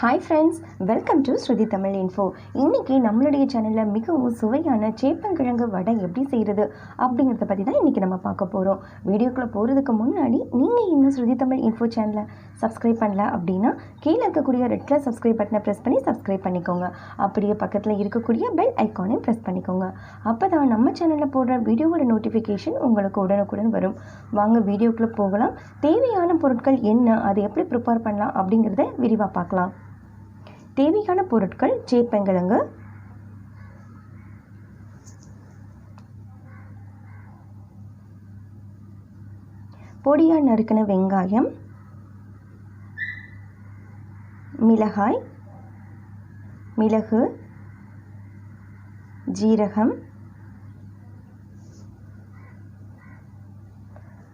Hi friends, welcome to Shruti Tamil Info. இன்னைக்கு நம்மளுடைய சேனல்ல மிகவும் சுவையான சேப்பங்கிழங்கு வடை எப்படி செய்யறது அப்படிங்கறத பத்தி தான் இன்னைக்கு நம்ம பார்க்க போறோம். வீடியோக்குள்ள போறதுக்கு முன்னாடி நீங்க இன்னும் Shruti Tamil Info சேனலை சப்ஸ்கிரைப் பண்ணல அப்படினா கீழ இருக்கக்கூடிய ரெட் கலர் சப்ஸ்கிரைப் பட்டனை பிரஸ் பண்ணி சப்ஸ்கிரைப் பண்ணிக்கோங்க. அப்படியே பக்கத்துல இருக்கக்கூடிய பெல் ஐகானையும் பிரஸ் பண்ணிக்கோங்க. அப்பதான் நம்ம சேனல்ல போடுற வீடியோவோட நோட்டிஃபிகேஷன் உங்களுக்கு உடனுக்குடன் வரும். வாங்க வீடியோக்குள்ள போகலாம். தேவையான பொருட்கள் என்ன, அதை எப்படி ப்ரிப்பேர் பண்ணலாம் அப்படிங்கறதை விரிவா பார்க்கலாம். தேவையான பொருட்கள் சேப்பங்கிழங்கு, பொடியா நறுக்கின வெங்காயம், மிளகாய், மிளகு, ஜீரகம்,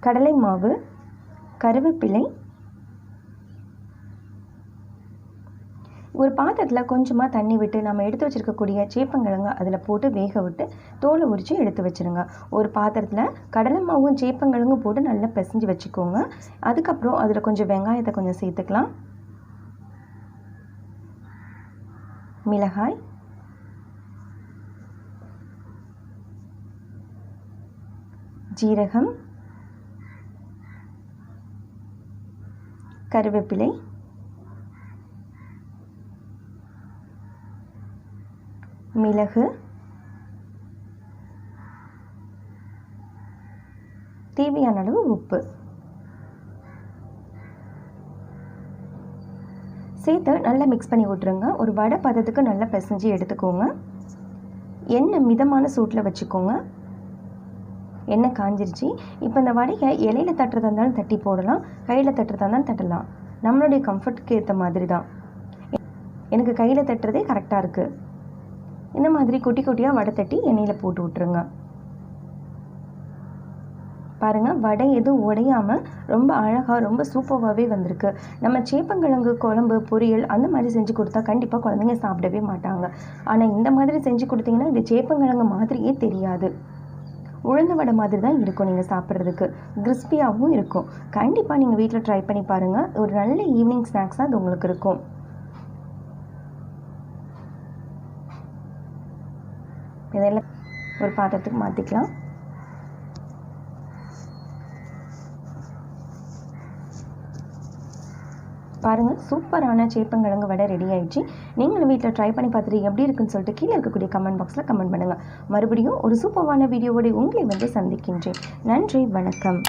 கடலை மாவு, கருவேப்பிலை. ஒரு பாத்திரத்தில் கொஞ்சமாக தண்ணி விட்டு நம்ம எடுத்து வச்சுருக்கக்கூடிய சேப்பங்கிழங்கு அதில் போட்டு வேக விட்டு தோலை உரித்து எடுத்து வச்சுருங்க. ஒரு பாத்திரத்தில் கடலை மாவும் சேப்பங்கிழங்கும் போட்டு நல்லா பிசைஞ்சு வச்சுக்கோங்க. அதுக்கப்புறம் அதில் கொஞ்சம் வெங்காயத்தை கொஞ்சம் சேர்த்துக்கலாம். மிளகாய், ஜீரகம், கருவேப்பிலை, மிளகு, தேவையான அளவு உப்பு சேர்த்து நல்லா மிக்ஸ் பண்ணி விட்டுருங்க. ஒரு வடை பதத்துக்கு நல்லா பிசைஞ்சு எடுத்துக்கோங்க. எண்ணெய் மிதமான சூட்டில் வச்சுக்கோங்க. எண்ணெய் காஞ்சிருச்சு. இப்போ இந்த வடையை இலையில தட்டுறதா இருந்தாலும் தட்டி போடலாம், கையில் தட்டுறதா இருந்தாலும் தட்டலாம். நம்மளுடைய கம்ஃபர்ட்டுக்கு ஏற்ற மாதிரி தான். எனக்கு கையில் தட்டுறதே கரெக்டாக இருக்குது. இந்த மாதிரி குட்டி குட்டியாக வடை தட்டி எண்ணெயில் போட்டு விட்டுருங்க. பாருங்கள், வடை எதுவும் உடையாமல் ரொம்ப அழகாக ரொம்ப சூப்பராகவே வந்திருக்கு. நம்ம சேப்பங்கிழங்கு குழம்பு பொரியல் அந்த மாதிரி செஞ்சு கொடுத்தா கண்டிப்பாக குழந்தைங்க சாப்பிடவே மாட்டாங்க. ஆனால் இந்த மாதிரி செஞ்சு கொடுத்தீங்கன்னா இது சேப்பங்கிழங்கு மாதிரியே தெரியாது. உளுந்து வடை மாதிரி தான் இருக்கும். நீங்கள் சாப்பிட்றதுக்கு கிறிஸ்பியாகவும் இருக்கும். கண்டிப்பாக நீங்கள் வீட்டில் ட்ரை பண்ணி பாருங்கள். ஒரு நல்ல ஈவினிங் ஸ்நாக்ஸாக அது உங்களுக்கு இருக்கும். இதெல்லாம் ஒரு பாத்திரத்துக்கு மாற்றிக்கலாம். பாருங்கள், சூப்பரான சேப்பங்கிழங்கு வடை ரெடி ஆயிடுச்சு. நீங்களும் வீட்டில் ட்ரை பண்ணி பார்த்துட்டு எப்படி இருக்குன்னு சொல்லிட்டு கீழே இருக்கக்கூடிய கமெண்ட் பாக்ஸில் கமெண்ட் பண்ணுங்கள். மறுபடியும் ஒரு சூப்பரான வீடியோவோட உங்களை வந்து சந்திக்கின்றேன். நன்றி, வணக்கம்.